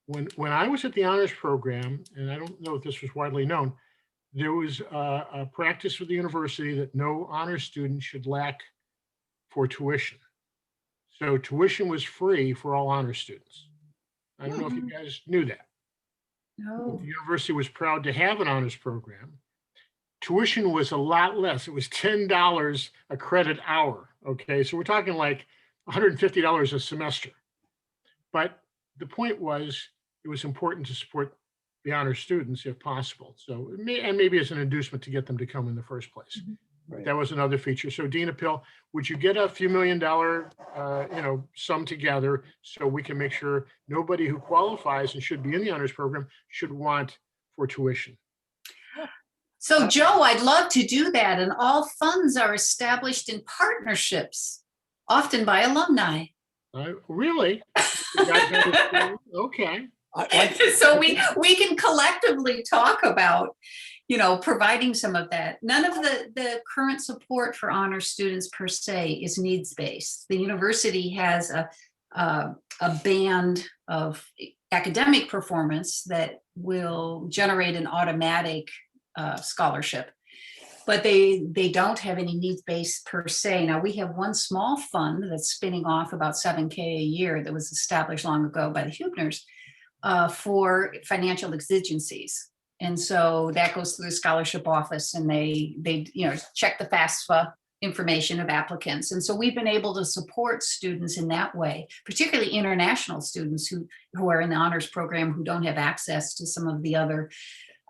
When I was at the honors program, and I don't know if this was widely known, there was a practice with the university that no honors student should lack for tuition. So tuition was free for all honors students. I don't know if you guys knew that. No. The university was proud to have an honors program. Tuition was a lot less. It was $10 a credit hour. Okay, so we're talking like $150 a semester. But the point was, it was important to support the honors students if possible. So, and maybe as an inducement to get them to come in the first place. Right. That was another feature. So Dean Appill, would you get a few $1 million, sum together so we can make sure nobody who qualifies and should be in the honors program should want for tuition? So Joe, I'd love to do that. And all funds are established in partnerships, often by alumni. Really? Okay. So we can collectively talk about, providing some of that. None of the current support for honor students per se is needs-based. The university has a band of academic performance that will generate an automatic scholarship, but they don't have any needs-based per se. Now we have one small fund that's spinning off about $7,000 a year that was established long ago by the Hubners for financial exigencies. And so that goes through the scholarship office, and they check the FAFSA information of applicants. And so we've been able to support students in that way, particularly international students who are in the honors program who don't have access to some of the other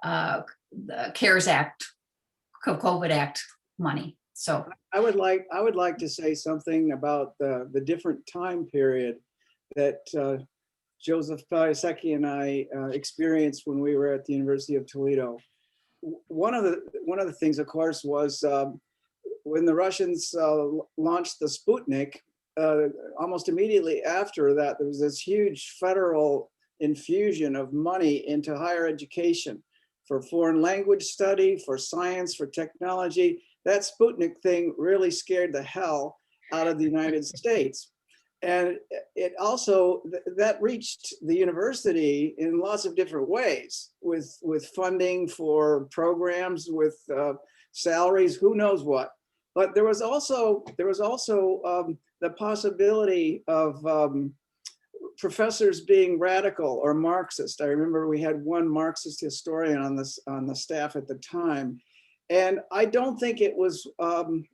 the CARES Act, COVID Act money. So I would like to say something about the different time period that Joseph Piasecki and I experienced when we were at the University of Toledo. One of the things, of course, was when the Russians launched the Sputnik. Almost immediately after that, there was this huge federal infusion of money into higher education for foreign language study, for science, for technology. That Sputnik thing really scared the hell out of the United States. And it also, that reached the university in lots of different ways, with funding for programs, with salaries, who knows what. But there was also the possibility of professors being radical or Marxist. I remember we had one Marxist historian on the staff at the time. And I don't think it was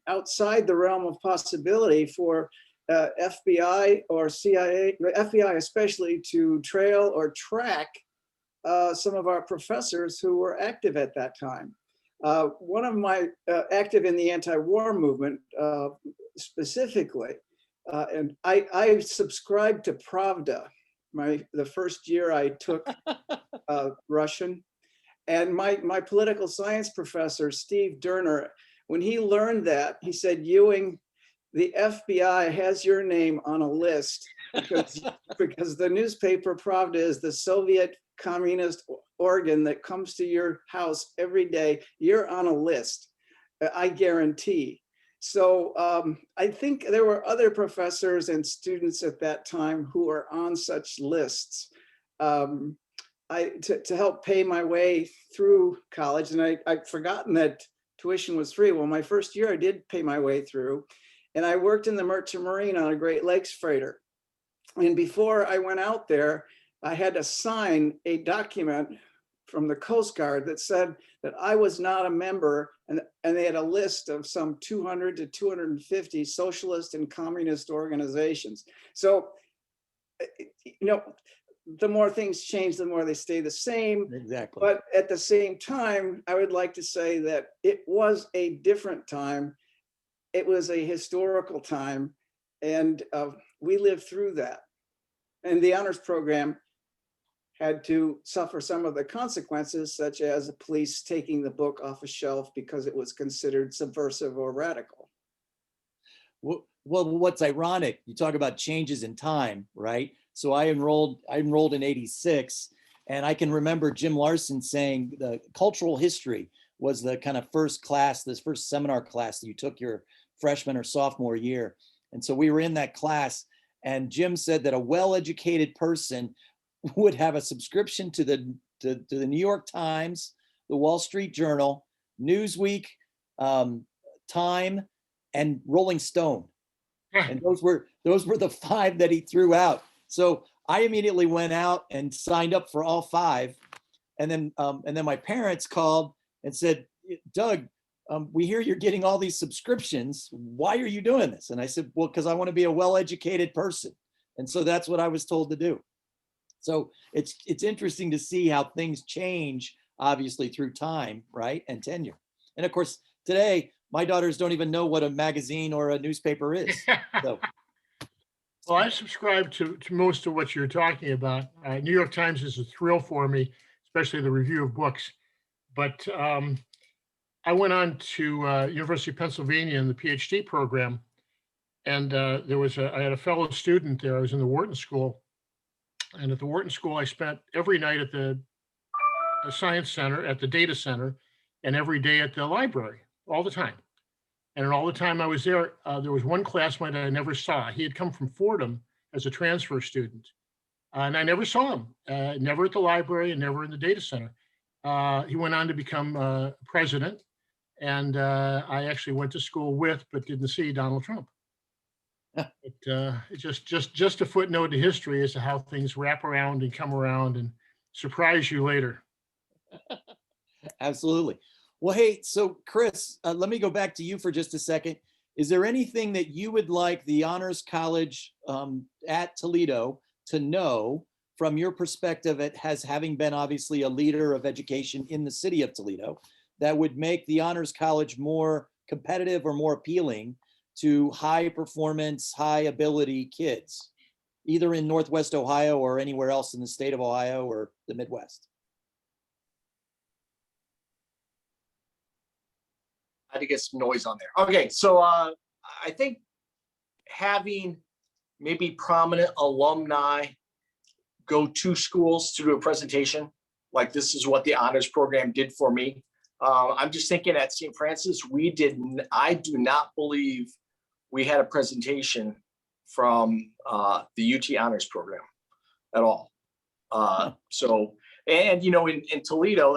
outside the realm of possibility for FBI or CIA, FBI especially, to trail or track some of our professors who were active at that time. One of my active in the anti-war movement specifically, and I subscribed to Pravda. The first year I took Russian, and my political science professor, Steve Derner, when he learned that, he said, "Ewing, the FBI has your name on a list because the newspaper Pravda is the Soviet communist organ that comes to your house every day. You're on a list, I guarantee." So I think there were other professors and students at that time who were on such lists to help pay my way through college. And I'd forgotten that tuition was free. Well, my first year I did pay my way through, and I worked in the Merchant Marine on a Great Lakes freighter. And before I went out there, I had to sign a document from the Coast Guard that said that I was not a member, and they had a list of some 200 to 250 socialist and communist organizations. So, the more things change, the more they stay the same. Exactly. But at the same time, I would like to say that it was a different time. It was a historical time, and we lived through that. And the honors program had to suffer some of the consequences, such as the police taking the book off a shelf because it was considered subversive or radical. Well, what's ironic, you talk about changes in time, right? So I enrolled in '86, and I can remember Jim Larson saying the cultural history was the kind of first class, this first seminar class that you took your freshman or sophomore year. And so we were in that class, and Jim said that a well-educated person would have a subscription to the New York Times, the Wall Street Journal, Newsweek, Time, and Rolling Stone. And those were the 5 that he threw out. So I immediately went out and signed up for all 5. And then my parents called and said, Doug, we hear you're getting all these subscriptions. Why are you doing this? And I said, well, because I want to be a well-educated person. And so that's what I was told to do. So it's interesting to see how things change, obviously, through time, right? And tenure. And of course, today, my daughters don't even know what a magazine or a newspaper is. So. Well, I subscribe to most of what you're talking about. New York Times is a thrill for me, especially the review of books. But I went on to University of Pennsylvania in the PhD program, and I had a fellow student there. I was in the Wharton School, and at the Wharton School, I spent every night at the Science Center, at the Data Center, and every day at the library, all the time. And all the time I was there, there was one classmate I never saw. He had come from Fordham as a transfer student, and I never saw him, never at the library and never in the Data Center. He went on to become president, and I actually went to school with, but didn't see Donald Trump. It's just a footnote to history as to how things wrap around and come around and surprise you later. Absolutely. Well, hey, so Chris, let me go back to you for just a second. Is there anything that you would like the Honors College at Toledo to know from your perspective as having been obviously a leader of education in the city of Toledo that would make the Honors College more competitive or more appealing to high performance, high ability kids, either in Northwest Ohio or anywhere else in the state of Ohio or the Midwest? I had to get some noise on there. Okay, so I think having maybe prominent alumni go to schools to do a presentation, like this is what the honors program did for me. I'm just thinking at St. Francis, I do not believe we had a presentation from the UT honors program at all. So, and in Toledo,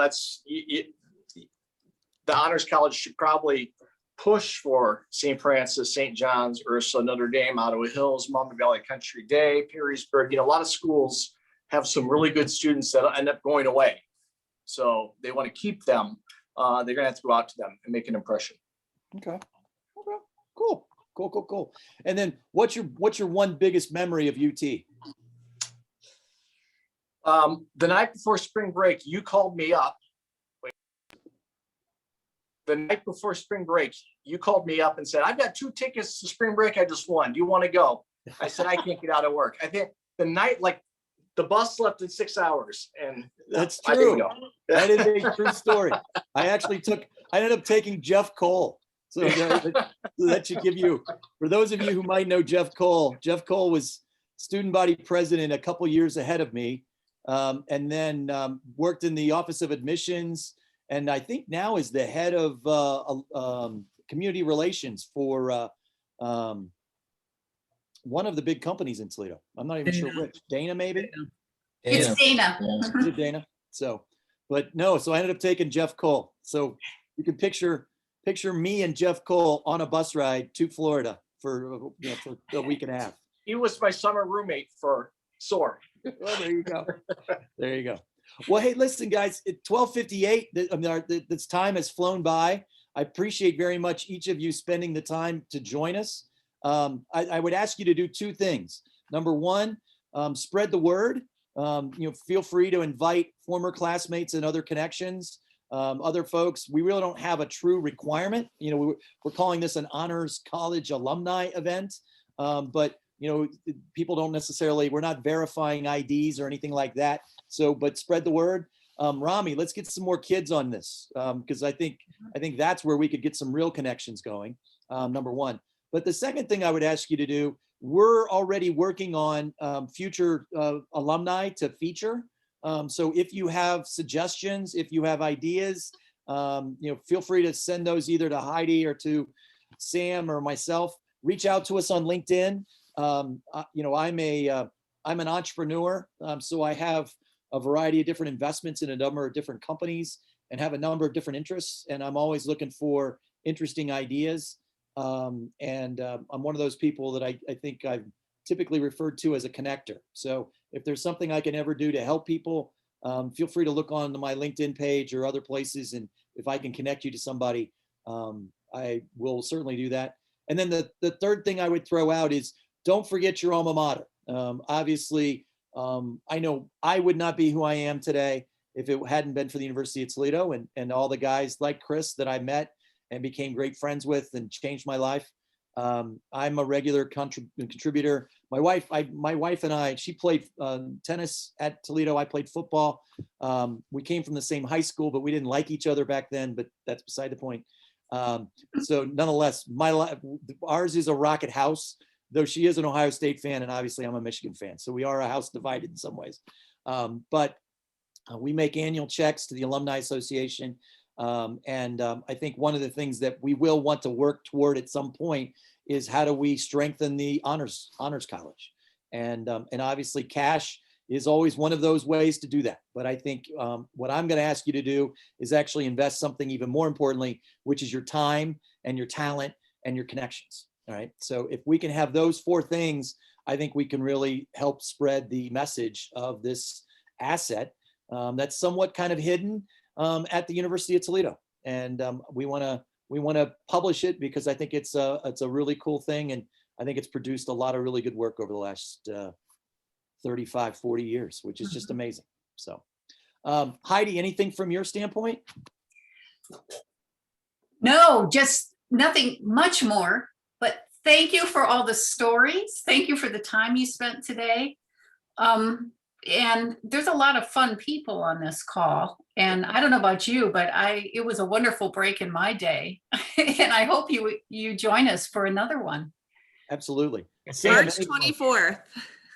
the Honors College should probably push for St. Francis, St. John's, Ursula, Notre Dame, Ottawa Hills, Maumee Valley Country Day, Perrysburg. A lot of schools have some really good students that end up going away. So they want to keep them. They're going to have to go out to them and make an impression. Okay. Cool. And then what's your one biggest memory of UT? The night before spring break, you called me up. The night before spring break, you called me up and said, I've got 2 tickets to spring break I just won. Do you want to go? I said, I can't get out of work. I think the night, the bus left in 6 hours, and that's I didn't true. go. That is a true story. I ended up taking Jeff Cole. So that should give you, for those of you who might know Jeff Cole was student body president a couple years ahead of me, and then worked in the Office of Admissions, and I think now is the head of community relations for one of the big companies in Toledo. I'm not even sure which. Dana, maybe? It's Dana. Is it Dana? So, but no, so I ended up taking Jeff Cole. So you can picture me and Jeff Cole on a bus ride to Florida for a week and a half. He was my summer roommate for SOAR. Well, there you go. There you go. Well, hey, listen, guys, at 12:58, this time has flown by. I appreciate very much each of you spending the time to join us. I would ask you to do two things. Number one, spread the word. Feel free to invite former classmates and other connections, other folks. We really don't have a true requirement. We're calling this an honors college alumni event, but people don't necessarily, we're not verifying IDs or anything like that. So, but spread the word. Rami, let's get some more kids on this, because I think that's where we could get some real connections going, number one. But the second thing I would ask you to do, we're already working on future alumni to feature. So if you have suggestions, if you have ideas, feel free to send those either to Heidi or to Sam or myself. Reach out to us on LinkedIn. I'm an entrepreneur, so I have a variety of different investments in a number of different companies and have a number of different interests. And I'm always looking for interesting ideas. I'm one of those people that I think I've typically referred to as a connector. So if there's something I can ever do to help people, feel free to look on my LinkedIn page or other places. And if I can connect you to somebody, I will certainly do that. And then the third thing I would throw out is don't forget your alma mater. Obviously, I know I would not be who I am today if it hadn't been for the University of Toledo and all the guys like Chris that I met and became great friends with and changed my life. I'm a regular contributor. My wife and I, she played tennis at Toledo. I played football. We came from the same high school, but we didn't like each other back then, but that's beside the point. So nonetheless, ours is a Rocket house, though she is an Ohio State fan, and obviously I'm a Michigan fan. So we are a house divided in some ways. But we make annual checks to the Alumni Association. I think one of the things that we will want to work toward at some point is how do we strengthen the honors college, and obviously cash is always one of those ways to do that. But I think what I'm going to ask you to do is actually invest something even more importantly, which is your time and your talent and your connections. All right. So if we can have those four things, I think we can really help spread the message of this asset that's somewhat kind of hidden at the University of Toledo, and we want to publish it because I think it's a really cool thing, and I think it's produced a lot of really good work over the last 35, 40 years, which is just amazing. So, Heidi, anything from your standpoint? No, just nothing much more, but thank you for all the stories. Thank you for the time you spent today. And there's a lot of fun people on this call. And I don't know about you, but it was a wonderful break in my day. And I hope you join us for another one. Absolutely. March 24th.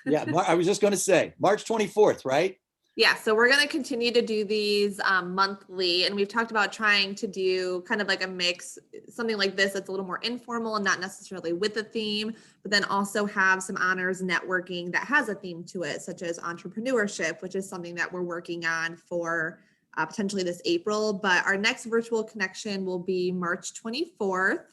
Yeah, I was just going to say March 24th, right? Yeah, so we're going to continue to do these monthly, and we've talked about trying to do kind of like a mix, something like this that's a little more informal and not necessarily with a theme, but then also have some honors networking that has a theme to it, such as entrepreneurship, which is something that we're working on for potentially this April. But our next virtual connection will be March 24th,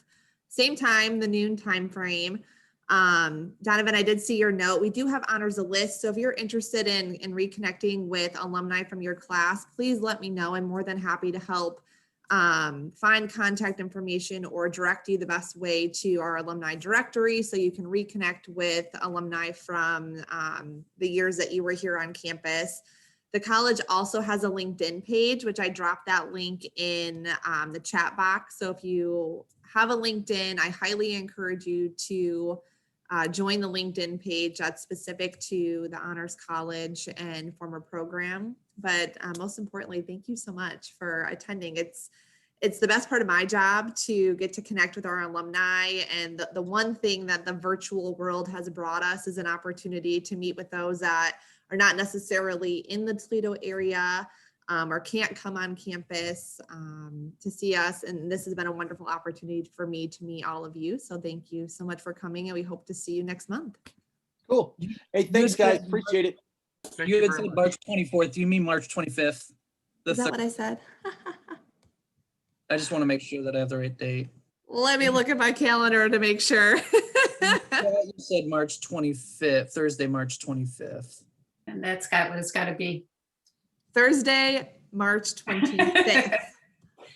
same time, the noon time frame. Donovan, I did see your note. We do have honors a list. So if you're interested in reconnecting with alumni from your class, please let me know. I'm more than happy to help find contact information or direct you the best way to our alumni directory so you can reconnect with alumni from the years that you were here on campus. The college also has a LinkedIn page, which I dropped that link in the chat box. So if you have a LinkedIn, I highly encourage you to join the LinkedIn page that's specific to the Honors College and former program. But most importantly, thank you so much for attending. It's the best part of my job to get to connect with our alumni. And the one thing that the virtual world has brought us is an opportunity to meet with those that are not necessarily in the Toledo area or can't come on campus to see us. And this has been a wonderful opportunity for me to meet all of you. So thank you so much for coming, and we hope to see you next month. Cool. Hey, thanks guys, appreciate it. You had said March 24th, do you mean March 25th? Is that what I said? I just want to make sure that I have the right date. Let me look at my calendar to make sure. You said March 25th, Thursday, March 25th. That's got what it's got to be. Thursday, March 25th.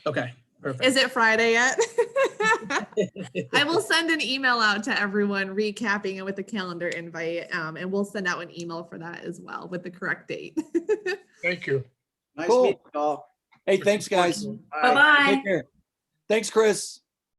Okay, perfect. Is it Friday yet? I will send an email out to everyone recapping it with the calendar invite, and we'll send out an email for that as well with the correct date. Thank you. Nice Cool. meeting you all. Hey, thanks, guys. Bye. Bye-bye. Take care. Thanks, Chris.